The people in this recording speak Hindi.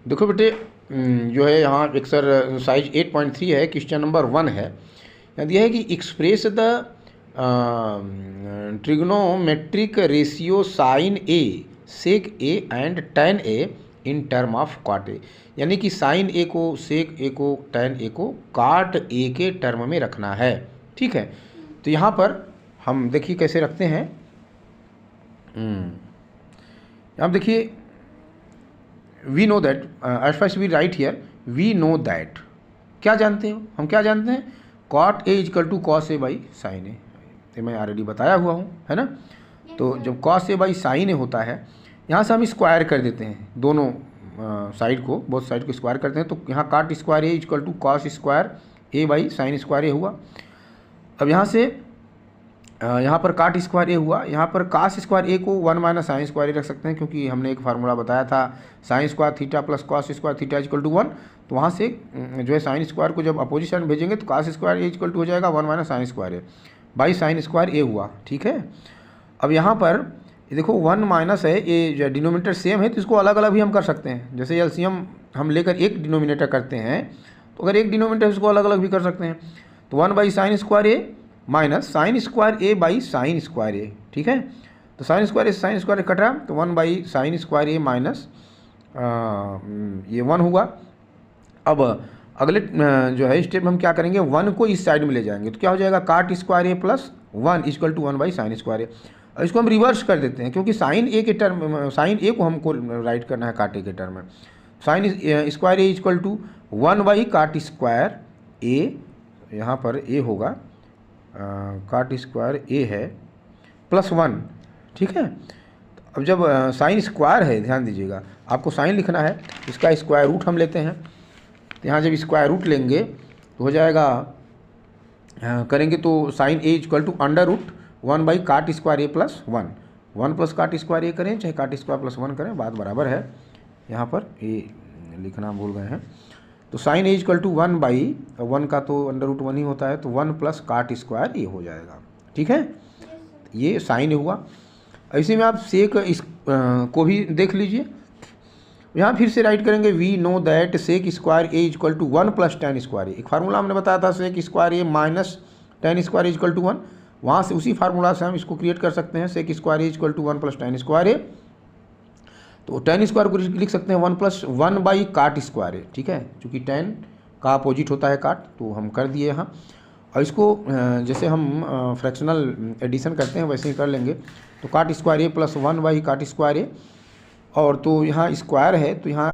देखो बेटे, जो है यहाँ एक्सरसाइज 8.3 है, क्वेश्चन नंबर 1 है। यहाँ दिया है कि express the trigonometric ratio sine A, sec A and tan A in term of cot A. यानी कि साइन ए को, सेक ए को, टैन ए को काट ए के टर्म में रखना है। ठीक है, तो यहाँ पर हम देखिए कैसे रखते हैं। अब देखिए, we know that, at first we write here, we know that, क्या जानते हो हम, क्या जानते हैं, cot A equal to cos A by sine A. ये मैं ऑलरेडी बताया हुआ हूँ, है ना। तो जब कॉस ए बाई साइन ए होता है, यहाँ से हम स्क्वायर कर देते हैं दोनों साइड को, बोथ साइड को स्क्वायर करते हैं। तो यहाँ cot square A equal to cos square A by sine square A हुआ। अब यहाँ से यहाँ पर काट स्क्वायर ए हुआ, यहाँ पर कास स्क्वायर ए को 1 माइनस साइन स्क्वायर ए रख सकते हैं, क्योंकि हमने एक फार्मूला बताया था sine square theta plus cos square theta equal to 1। तो वहाँ से जो है साइन स्क्वायर को जब अपोजिट साइड भेजेंगे तो cos square A equal to हो जाएगा 1 minus sine square A by sine square A हुआ। ठीक है, अब यहाँ पर देखो 1 माइनस है, ये जो डिनोमिनेटर सेम है तो इसको अलग अलग भी हम कर सकते हैं। जैसे एलसीएम हम लेकर एक डिनोमिनेटर करते हैं, तो अगर एक डिनोमिनेटर इसको अलग अलग भी कर सकते हैं। तो 1 by sine square A minus sine square A by sine square A. ठीक है, तो sine square A sine square cut रहा, तो 1 by sine square A minus ये 1 हुआ। अब अगले जो है स्टेप हम क्या करेंगे, 1 को इस साइड में ले जाएंगे, तो क्या हो जाएगा, cot square A plus 1 equal to 1 by sine square A. इसको हम रिवर्स कर देते हैं, क्योंकि साइन ए के टर्म, साइन ए को हमको राइट करना है काट ए के टर्म में। Sine square A equal to 1 by cot square A, यहाँ पर ए होगा, काट स्क्वायर ए है प्लस 1। ठीक है, अब जब साइन स्क्वायर है, ध्यान दीजिएगा आपको साइन लिखना है, इसका स्क्वायर रूट हम लेते हैं। तो यहाँ जब स्क्वायर रूट लेंगे तो हो जाएगा, करेंगे तो sine A equal to under root 1 by cot square A plus 1 plus cot square A करें चाहे काट स्क्वायर प्लस 1 करें, बात बराबर है। यहाँ पर ए लिखना भूल गए हैं। तो sine A equal to 1 by 1 का तो अंडर रूट 1 ही होता है, तो 1 प्लस काट स्क्वायर ए हो जाएगा। ठीक है, ये साइन हुआ। ऐसे में आप सेक को भी देख लीजिए, यहाँ फिर से राइट करेंगे, we know that sec square A equal to 1 plus tan square A. एक फार्मूला हमने बताया था, sec square A minus tan square equal to 1, वहाँ से उसी फार्मूला से हम इसको क्रिएट कर सकते हैं, sec square A equal to 1 plus tan square A. तो टेन स्क्वायर को लिख सकते हैं 1 प्लस 1 बाई काट स्क्वायर है। ठीक है, चूँकि टेन का अपोजिट होता है काट, तो हम कर दिए यहाँ। और इसको जैसे हम फ्रैक्शनल एडिशन करते हैं वैसे ही कर लेंगे। तो cot square A plus 1 by cot square A, और तो यहाँ स्क्वायर है तो यहाँ